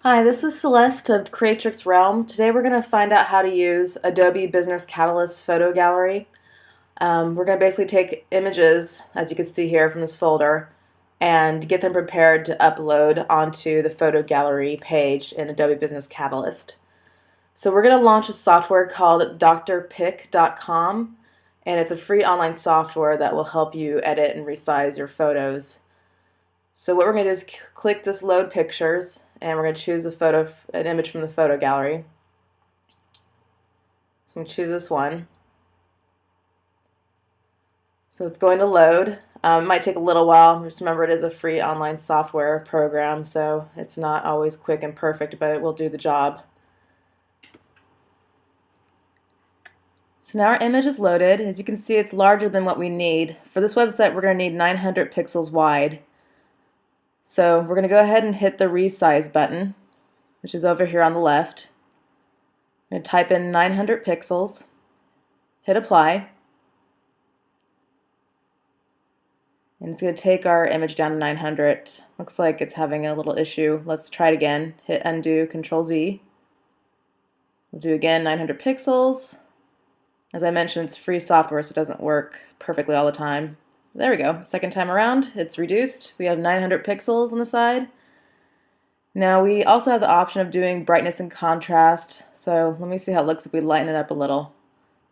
Hi, this is Celeste of Creatrix Realm. Today we're going to find out how to use Adobe Business Catalyst photo gallery. We're going to basically take images, as you can see here from this folder, and get them prepared to upload onto the photo gallery page in Adobe Business Catalyst. So we're going to launch a software called drpic.com, and it's a free online software that will help you edit and resize your photos. So what we're going to do is click this load pictures, and we're going to choose an image from the photo gallery. So I'm going to choose this one. So it's going to load. It might take a little while. Just remember, it is a free online software program, so it's not always quick and perfect, but it will do the job. So now our image is loaded. As you can see, it's larger than what we need. For this website, we're going to need 900 pixels wide. So we're going to go ahead and hit the resize button, which is over here on the left. I'm going to type in 900 pixels, hit apply, and it's going to take our image down to 900. Looks like it's having a little issue. Let's try it again. Hit undo, Control Z. We'll do again 900 pixels. As I mentioned, it's free software, so it doesn't work perfectly all the time. There we go. Second time around, it's reduced. We have 900 pixels on the side. Now we also have the option of doing brightness and contrast. So let me see how it looks if we lighten it up a little.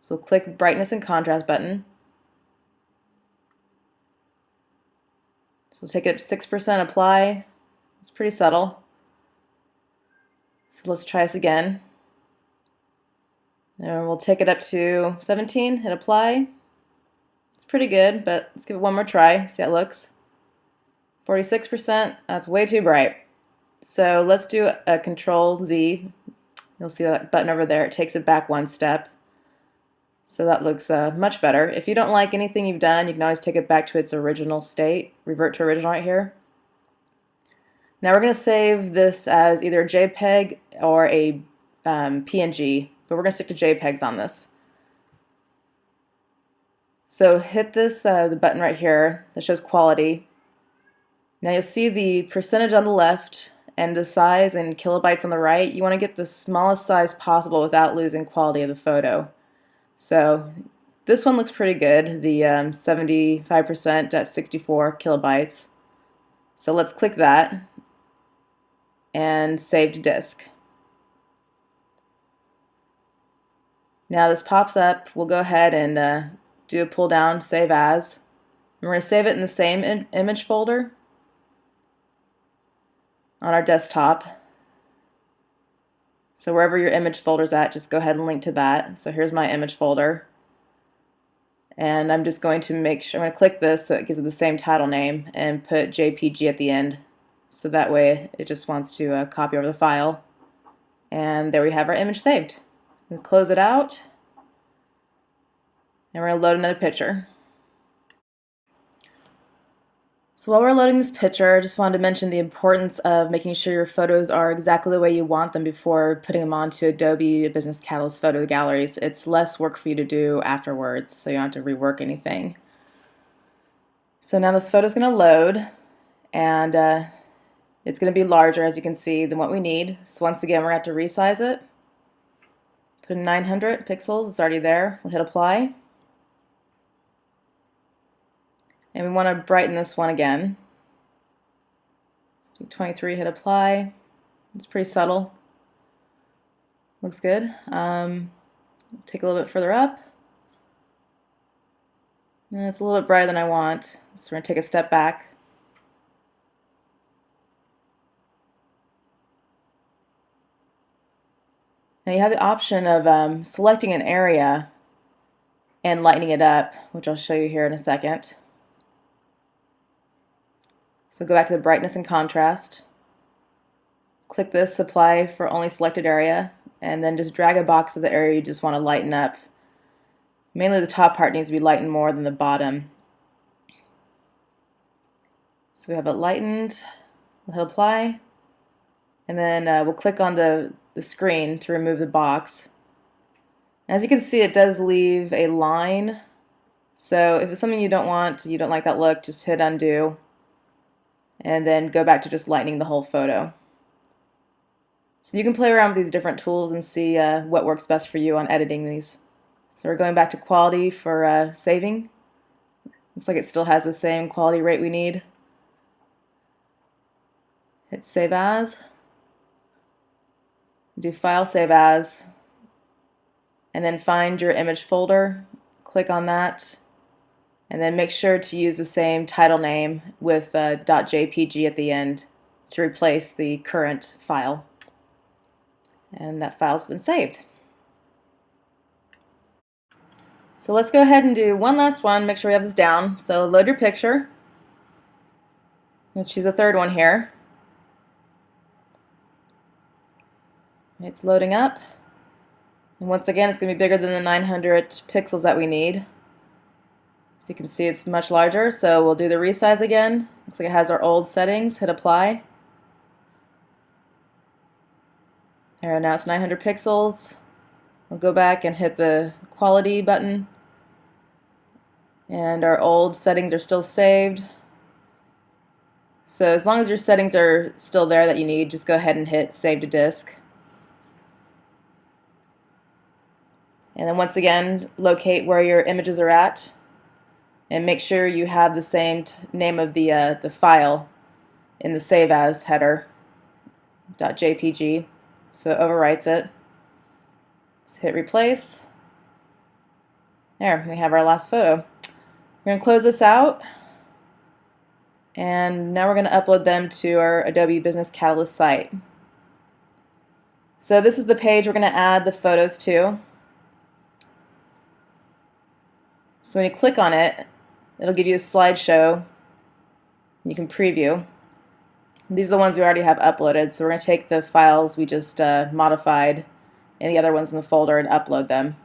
So click brightness and contrast button. So we'll take it up to 6%, apply. It's pretty subtle. So let's try this again. And we'll take it up to 17, hit apply. Pretty good, but let's give it one more try, see how it looks. 46%, that's way too bright. So let's do a Control Z. You'll see that button over there, it takes it back one step. So that looks much better. If you don't like anything you've done, you can always take it back to its original state, revert to original right here. Now we're going to save this as either a JPEG or a PNG, but we're going to stick to JPEGs on this. So hit this the button right here that shows quality. Now you'll see the percentage on the left and the size in kilobytes on the right. You want to get the smallest size possible without losing quality of the photo. So this one looks pretty good, the 75% at 64 kilobytes. So let's click that and save to disk. Now this pops up. We'll go ahead and do a pull down, save as. And we're going to save it in the same image folder on our desktop. So wherever your image folder's at, just go ahead and link to that. So here's my image folder. And I'm just going to make sure, I'm going to click this so it gives it the same title name and put JPG at the end. So that way it just wants to copy over the file. And there we have our image saved. We'll close it out. And we're going to load another picture. So while we're loading this picture, I just wanted to mention the importance of making sure your photos are exactly the way you want them before putting them onto Adobe Business Catalyst photo galleries. It's less work for you to do afterwards, so you don't have to rework anything. So now this photo is going to load, and it's going to be larger, as you can see, than what we need. So once again, we're going to have to resize it. Put in 900 pixels, it's already there. We'll hit apply. And we want to brighten this one again. Let's do 23, hit apply. It's pretty subtle. Looks good. Take a little bit further up. And it's a little bit brighter than I want. So we're going to take a step back. Now you have the option of selecting an area and lightening it up, which I'll show you here in a second. So go back to the brightness and contrast. Click this, apply for only selected area, and then just drag a box to the area you just want to lighten up. Mainly the top part needs to be lightened more than the bottom. So we have it lightened, we'll hit apply, and then we'll click on the screen to remove the box. As you can see, it does leave a line. So if it's something you don't want, you don't like that look, just hit undo. And then go back to just lightening the whole photo. So you can play around with these different tools and see what works best for you on editing these. So we're going back to quality for saving. Looks like it still has the same quality rate we need. Hit Save As. Do File, Save As. And then find your image folder. Click on that. And then make sure to use the same title name with .jpg at the end to replace the current file. And that file's been saved. So let's go ahead and do one last one, make sure we have this down. So load your picture. We'll choose a third one here. It's loading up. And once again, it's going to be bigger than the 900 pixels that we need. So you can see it's much larger, so we'll do the resize again. Looks like it has our old settings. Hit apply. There, now it's 900 pixels. We'll go back and hit the quality button. And our old settings are still saved. So as long as your settings are still there that you need, just go ahead and hit Save to Disk. And then once again, locate where your images are at. And make sure you have the same name of the file in the Save As header, .jpg. So it overwrites it. Just hit Replace. There, we have our last photo. We're going to close this out. And now we're going to upload them to our Adobe Business Catalyst site. So this is the page we're going to add the photos to. So when you click on it, it'll give you a slideshow. You can preview. These are the ones we already have uploaded, so we're going to take the files we just modified and the other ones in the folder and upload them.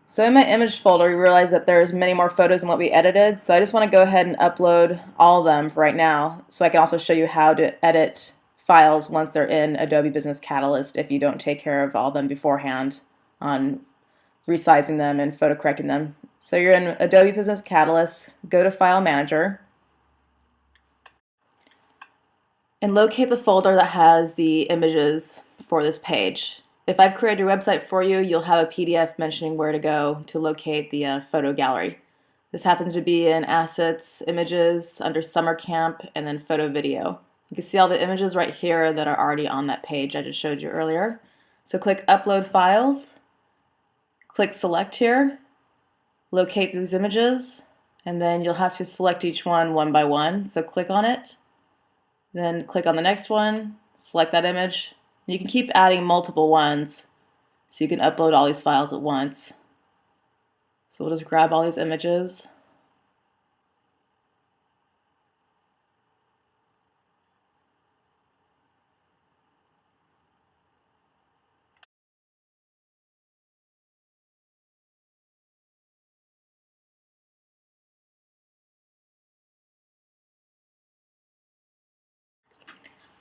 So in my image folder, we realized that there's many more photos than what we edited, so I just want to go ahead and upload all of them right now, so I can also show you how to edit files once they're in Adobe Business Catalyst if you don't take care of all of them beforehand on resizing them and photo correcting them. So you're in Adobe Business Catalyst, go to File Manager, and locate the folder that has the images for this page. If I've created your website for you, you'll have a PDF mentioning where to go to locate the photo gallery. This happens to be in Assets, Images, under Summer Camp, and then Photo Video. You can see all the images right here that are already on that page I just showed you earlier. So click Upload Files, click Select here, locate these images, and then you'll have to select each one by one. So click on it, then click on the next one, select that image. You can keep adding multiple ones so you can upload all these files at once. So we'll just grab all these images.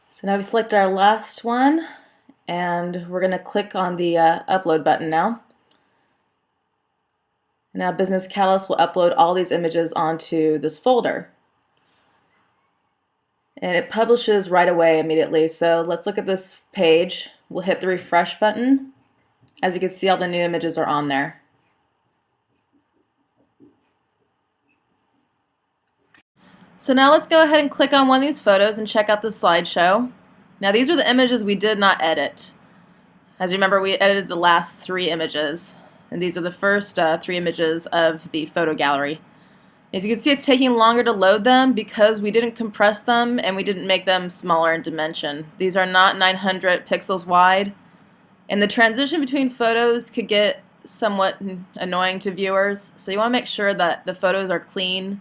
So now we've selected our last one, and we're going to click on the upload button now. Now Business Catalyst will upload all these images onto this folder. And it publishes right away immediately. So let's look at this page. We'll hit the refresh button. As you can see, all the new images are on there. So now let's go ahead and click on one of these photos and check out the slideshow. Now these are the images we did not edit. As you remember, we edited the last 3 images, and these are the first 3 images of the photo gallery. As you can see, it's taking longer to load them because we didn't compress them and we didn't make them smaller in dimension. These are not 900 pixels wide, and the transition between photos could get somewhat annoying to viewers, so you want to make sure that the photos are clean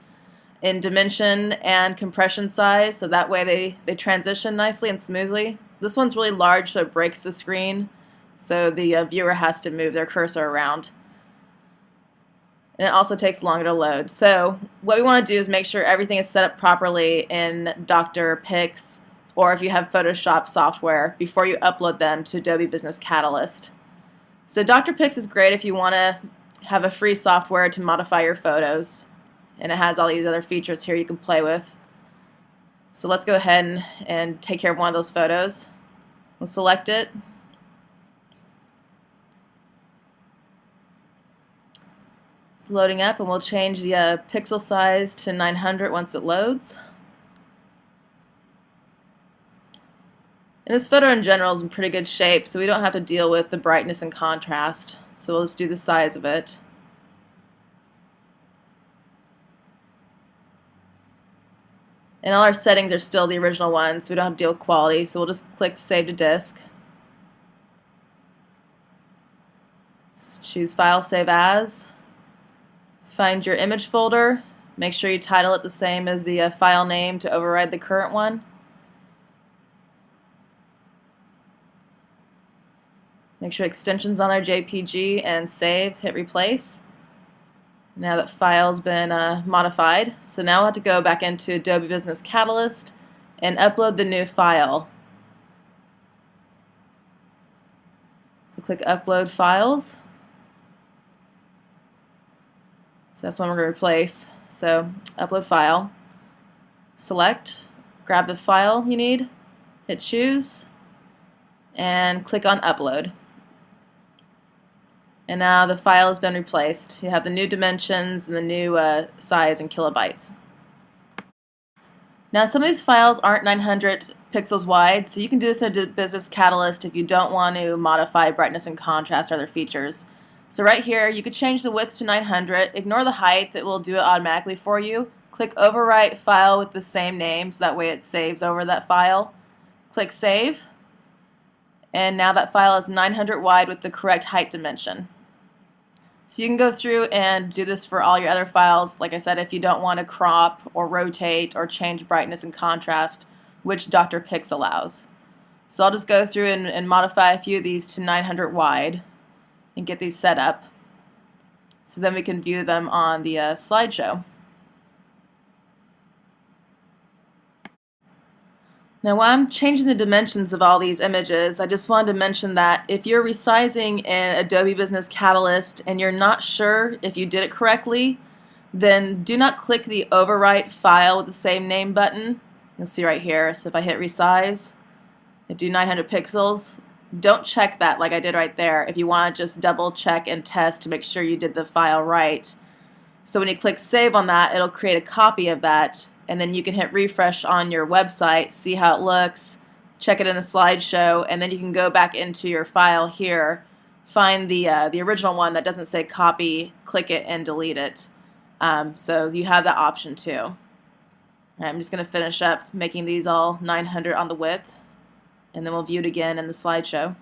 in dimension and compression size, so that way they transition nicely and smoothly. This one's really large, so it breaks the screen, so the viewer has to move their cursor around. And it also takes longer to load. So what we want to do is make sure everything is set up properly in Dr. Pix, or if you have Photoshop software, before you upload them to Adobe Business Catalyst. So Dr. Pix is great if you want to have a free software to modify your photos. And it has all these other features here you can play with. So let's go ahead and take care of one of those photos. We'll select it. It's loading up, and we'll change the pixel size to 900 once it loads. And this photo in general is in pretty good shape, so we don't have to deal with the brightness and contrast. So we'll just do the size of it. And all our settings are still the original ones, so we don't have to deal with quality. So we'll just click Save to Disk. Choose File, Save As. Find your image folder. Make sure you title it the same as the file name to override the current one. Make sure extension's on there, JPG, and save. Hit Replace. Now that file's been modified, so now we'll have to go back into Adobe Business Catalyst and upload the new file. So click Upload Files. So that's one we're going to replace. So upload file, select, grab the file you need, hit choose, and click on upload. And now the file has been replaced. You have the new dimensions and the new size in kilobytes. Now some of these files aren't 900 pixels wide, so you can do this in a Business Catalyst if you don't want to modify brightness and contrast or other features. So right here, you could change the width to 900, ignore the height, it will do it automatically for you. Click Overwrite File with the same name, so that way it saves over that file. Click Save, and now that file is 900 wide with the correct height dimension. So you can go through and do this for all your other files, like I said, if you don't want to crop or rotate or change brightness and contrast, which Dr. Pix allows. So I'll just go through and modify a few of these to 900 wide and get these set up so then we can view them on the slideshow. Now while I'm changing the dimensions of all these images, I just wanted to mention that if you're resizing in Adobe Business Catalyst and you're not sure if you did it correctly, then do not click the Overwrite File with the same name button. You'll see right here. So if I hit resize, I do 900 pixels. Don't check that like I did right there if you want to just double check and test to make sure you did the file right. So when you click save on that, it'll create a copy of that, and then you can hit refresh on your website, see how it looks, check it in the slideshow, and then you can go back into your file here, find the original one that doesn't say copy, click it, and delete it. So you have that option too. All right, I'm just going to finish up making these all 900 on the width, and then we'll view it again in the slideshow.